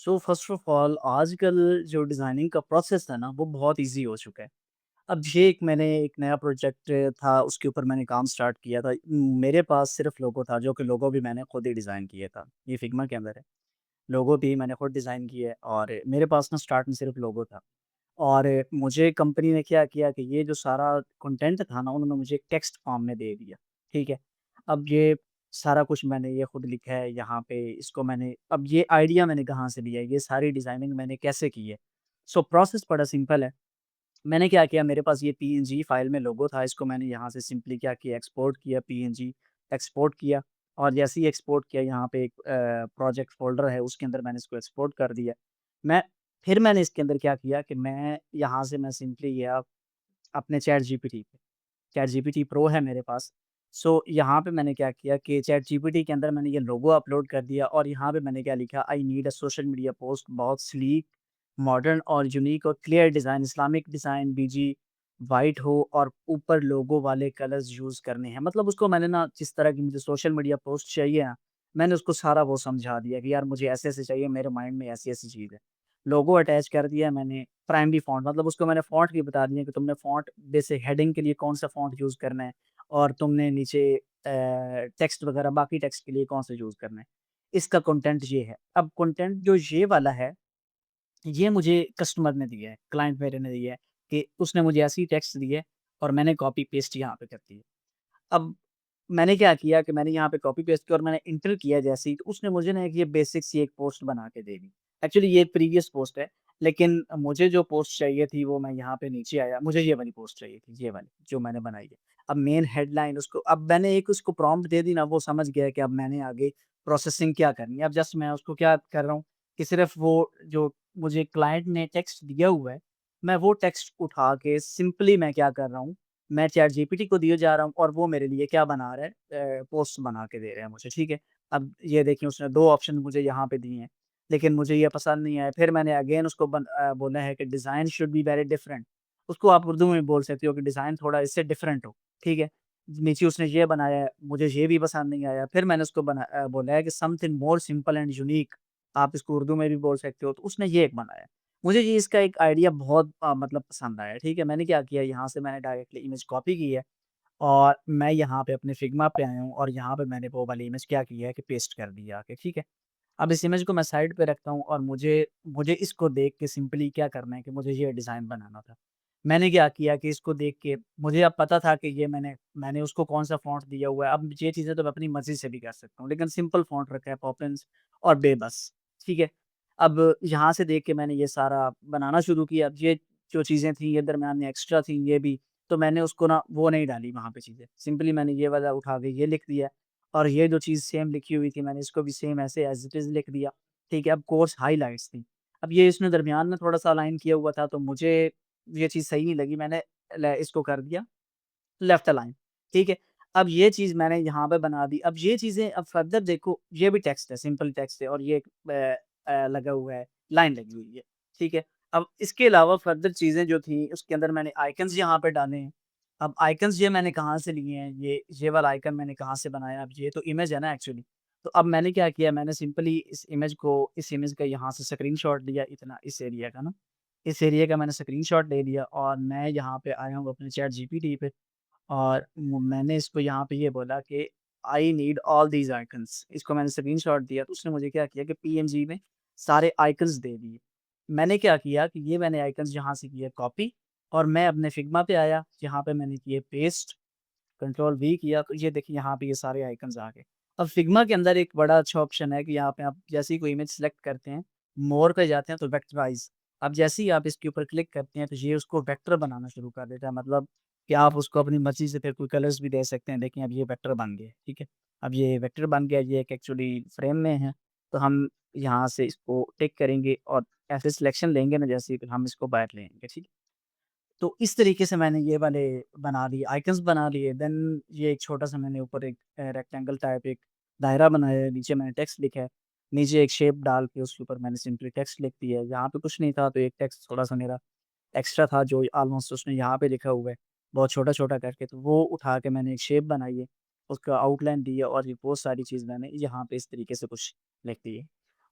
So first of all आजकल जो designing का प्रोसेस है ना, वो बहुत ईज़ी हो चुका है। अब ये एक मैंने एक नया प्रोजेक्ट था, उसके ऊपर मैंने काम स्टार्ट किया था। मेरे पास सिर्फ़ लोगो था, जो कि लोगो भी मैंने खुद ही डिज़ाइन किया था। ये फिग्मा के अंदर है। लोगो भी मैंने खुद डिज़ाइन किया है और मेरे पास ना स्टार्ट में सिर्फ़ लोगो था। और मुझे कंपनी ने क्या किया कि ये जो सारा कंटेंट था ना, उन्होंने मुझे टेक्स्ट फॉर्म में दे दिया, ठीक है? अब ये सारा कुछ मैंने ये खुद लिखा है यहाँ पे, इसको मैंने अब ये आइडिया मैंने कहाँ से लिया है, ये सारी डिज़ाइनिंग मैंने कैसे की है? सो प्रोसेस बड़ा सिंपल है। मैंने क्या किया, मेरे पास ये पीएनजी फ़ाइल में लोगो था, इसको मैंने यहाँ से सिंपली क्या किया, एक्सपोर्ट किया, पीएनजी एक्सपोर्ट किया और जैसे ही एक्सपोर्ट किया, यहाँ पे एक प्रोजेक्ट फ़ोल्डर है, उसके अंदर मैंने इसको एक्सपोर्ट कर दिया। मैं फिर मैंने इसके अंदर क्या किया कि मैं यहाँ से मैं सिंपली गया अपने चैट जीपीटी पे, चैट जीपीटी प्रो है मेरे पास। सो यहाँ पे मैंने क्या किया कि चैट जीपीटी के अंदर मैंने ये लोगो अपलोड कर दिया और यहाँ पे मैंने क्या लिखा, I need a social media post बहुत स्लीक, मॉडर्न और यूनिक और क्लियर डिज़ाइन, इस्लामिक डिज़ाइन, बीजी व्हाइट हो और ऊपर लोगो वाले कलर्स यूज़ करने हैं। मतलब उसको मैंने ना जिस तरह की मुझे सोशल मीडिया पोस्ट चाहिए ना, मैंने उसको सारा वो समझा दिया कि यार मुझे ऐसे-ऐसे चाहिए, मेरे माइंड में ऐसी-ऐसी चीज़ है। लोगो अटैच कर दिया मैंने, प्राइमरी फ़ॉन्ट मतलब उसको मैंने फ़ॉन्ट भी बता दिया कि तुमने फ़ॉन्ट बेसिक हेडिंग के लिए कौन-सा फ़ॉन्ट यूज़ करना है और तुमने नीचे टेक्स्ट वगैरह बाकी टेक्स्ट के लिए कौन-सा यूज़ करना है। इसका कंटेंट ये है। अब कंटेंट जो ये वाला है, ये मुझे कस्टमर ने दिया है, क्लाइंट मेरे ने दिया है कि उसने मुझे ऐसी टेक्स्ट दी है और मैंने कॉपी पेस्ट यहाँ पे कर दी है। अब मैंने क्या किया कि मैंने यहाँ पे कॉपी पेस्ट किया और मैंने एंटर किया जैसे ही, तो उसने मुझे ना एक ये बेसिक सी एक पोस्ट बना के दे दी। एक्चुअली ये प्रीवियस पोस्ट है, लेकिन मुझे जो पोस्ट चाहिए थी वो मैं यहाँ पे नीचे आया, मुझे ये वाली पोस्ट चाहिए थी, ये वाली जो मैंने बनाई है। अब मेन हेडलाइन उसको अब मैंने एक उसको प्रॉम्प्ट दे दी ना, वो समझ गया कि अब मैंने आगे प्रोसेसिंग क्या करनी है। अब जस्ट मैं उसको क्या कर रहा हूँ कि सिर्फ़ वो जो मुझे क्लाइंट ने टेक्स्ट दिया हुआ है, मैं वो टेक्स्ट उठा के सिंपली मैं क्या कर रहा हूँ, मैं चैट जीपीटी को दिए जा रहा हूँ और वो मेरे लिए क्या बना रहा है, पोस्ट बना के दे रहा है मुझे, ठीक है। अब ये देखिए उसने 2 ऑप्शन मुझे यहाँ पे दिए हैं, लेकिन मुझे ये पसंद नहीं आया। फिर मैंने अगेन उसको बोला है कि design should be very different. उसको आप उर्दू में बोल सकते हो कि डिज़ाइन थोड़ा इससे डिफरेंट हो, ठीक है। नीचे उसने ये बनाया है, मुझे ये भी पसंद नहीं आया। फिर मैंने उसको बोला है कि something more simple and unique, आप इसको उर्दू में भी बोल सकते हो, तो उसने ये एक बनाया है। मुझे ये इसका एक आइडिया बहुत मतलब पसंद आया, ठीक है। मैंने क्या किया, यहाँ से मैंने डायरेक्टली इमेज कॉपी की है और मैं यहाँ पे अपने फिग्मा पे आया हूँ और यहाँ पे मैंने वो वाली इमेज क्या की है कि पेस्ट कर दी है आके, ठीक है। अब इस इमेज को मैं साइड पे रखता हूँ और मुझे मुझे इसको देख के सिंपली क्या करना है कि मुझे ये डिज़ाइन बनाना था। मैंने क्या किया कि इसको देख के मुझे अब पता था कि ये मैंने मैंने उसको कौन-सा फ़ॉन्ट दिया हुआ है। अब ये चीज़ें तो मैं अपनी मर्ज़ी से भी कर सकता हूँ, लेकिन सिंपल फ़ॉन्ट रखा है पॉपिंस और बेबस, ठीक है। अब यहाँ से देख के मैंने ये सारा बनाना शुरू किया। अब ये जो चीज़ें थी ये दरम्यान में एक्स्ट्रा थी ये भी, तो मैंने उसको ना वो नहीं डाली वहाँ पे चीज़ें। सिंपली मैंने ये वाला उठा के ये लिख दिया और ये जो चीज़ सेम लिखी हुई थी मैंने इसको भी सेम ऐसे एज़ इट इज़ लिख दिया, ठीक है। अब कोर्स हाइलाइट्स थी। अब ये इसने दरमियान में थोड़ा-सा अलाइन किया हुआ था तो मुझे ये चीज़ सही नहीं लगी, मैंने इसको कर दिया लेफ्ट अलाइन, ठीक है। अब ये चीज़ मैंने यहाँ पे बना दी। अब ये चीज़ें अब फर्दर देखो, ये भी टेक्स्ट है, सिंपल टेक्स्ट है और ये एक लगा हुआ है, लाइन लगी हुई है, ठीक है। अब इसके अलावा फर्दर चीज़ें जो थी उसके अंदर मैंने आइकन्स यहाँ पे डाले हैं। अब आइकन्स ये मैंने कहाँ से लिए हैं, ये वाला आइकन मैंने कहाँ से बनाया, अब ये तो इमेज है ना एक्चुअली। तो अब मैंने क्या किया, मैंने सिंपली इस इमेज का यहाँ से स्क्रीनशॉट लिया इतना इस एरिया का ना, इस एरिया का मैंने स्क्रीनशॉट ले लिया और मैं यहाँ पे आया हूँ अपने चैट जीपीटी पे और मैंने इसको यहाँ पे ये बोला कि I need all these icons, इसको मैंने स्क्रीनशॉट दिया तो उसने मुझे क्या किया कि पीएनजी में सारे आइकन्स दे दिए। मैंने क्या किया कि ये मैंने आइकन्स यहाँ से किए कॉपी और मैं अपने फिग्मा पे आया, यहाँ पे मैंने किए पेस्ट, कंट्रोल वी किया तो ये देखिए यहाँ पे ये सारे आइकन्स आ गए। अब फिग्मा के अंदर एक बड़ा अच्छा ऑप्शन है कि यहाँ पे आप जैसे ही कोई इमेज सेलेक्ट करते हैं, मोर पे जाते हैं तो वेक्टराइज़। अब जैसे ही आप इसके ऊपर क्लिक करते हैं तो ये उसको वेक्टर बनाना शुरू कर देता है, मतलब कि आप उसको अपनी मर्ज़ी से फिर कोई कलर्स भी दे सकते हैं। देखिए अब ये वेक्टर बन गए, ठीक है। अब ये वेक्टर बन गया, ये एक एक्चुअली फ्रेम में है, तो हम यहाँ से इसको टिक करेंगे और ऐसे सिलेक्शन लेंगे ना जैसे ही फिर हम इसको बाहर ले आएँगे, ठीक है। तो इस तरीके से मैंने ये वाले बना लिए, आइकन्स बना लिए, देन ये एक छोटा-सा मैंने ऊपर एक रेक्टेंगल टाइप एक दायरा बनाया है, नीचे मैंने टेक्स्ट लिखा है, नीचे एक शेप डाल के उसके ऊपर मैंने सिंपली टेक्स्ट लिख दिया है। यहाँ पे कुछ नहीं था तो एक टेक्स्ट थोड़ा-सा मेरा एक्स्ट्रा था जो ऑलमोस्ट उसने यहाँ पे लिखा हुआ है, बहुत छोटा-छोटा करके, तो वो उठा के मैंने एक शेप बनाई है, उसका आउटलाइन दी है और ये बहुत सारी चीज़ मैंने यहाँ पे इस तरीके से कुछ लिख दी है।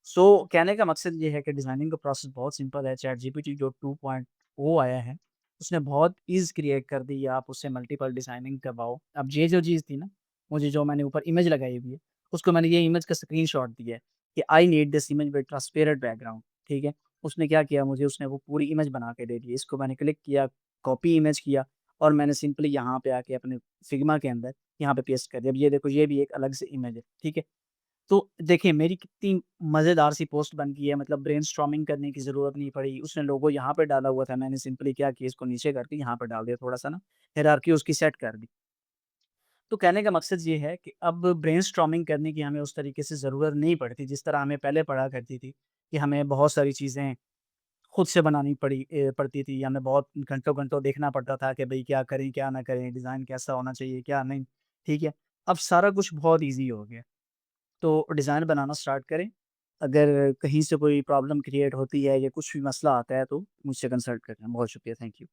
सो कहने का मकसद ये है कि डिज़ाइनिंग का प्रोसेस बहुत सिंपल है, चैटजीपीटी जो 2.0 आया है, उसने बहुत ईज़ क्रिएट कर दी है, आप उससे मल्टीपल डिज़ाइनिंग करवाओ। अब ये जो चीज़ थी ना, मुझे जो मैंने ऊपर इमेज लगाई हुई है, उसको मैंने ये इमेज का स्क्रीनशॉट दिया है कि I need this image with transparent background, ठीक है? उसने क्या किया मुझे उसने वो पूरी इमेज बना के दे दी। इसको मैंने क्लिक किया, कॉपी इमेज किया और मैंने सिंपली यहाँ पे आके अपने फिग्मा के अंदर यहाँ पे पेस्ट कर दिया। अब ये देखो ये भी एक अलग से इमेज है, ठीक है? तो देखिए मेरी कितनी मज़ेदार सी पोस्ट बन गई है मतलब ब्रेनस्टॉर्मिंग करने की ज़रूरत नहीं पड़ी। उसने लोगो यहाँ पे डाला हुआ था, मैंने सिंपली क्या किया इसको नीचे करके यहाँ पे डाल दिया थोड़ा-सा ना हायरार्की उसकी सेट कर दी। तो कहने का मकसद ये है कि अब ब्रेनस्टॉर्मिंग करने की हमें उस तरीके से ज़रूरत नहीं पड़ती जिस तरह हमें पहले पड़ा करती थी, कि हमें बहुत सारी चीज़ें खुद से बनानी पड़ती थी। हमें बहुत घंटों-घंटों देखना पड़ता था कि भई क्या करें, क्या ना करें, डिज़ाइन कैसा होना चाहिए, क्या नहीं, ठीक है? अब सारा कुछ बहुत ईज़ी हो गया। तो डिज़ाइन बनाना स्टार्ट करें। अगर कहीं से कोई प्रॉब्लम क्रिएट होती है या कुछ भी मसला आता है तो मुझसे कंसल्ट करें। बहुत शुक्रिया, थैंक यू।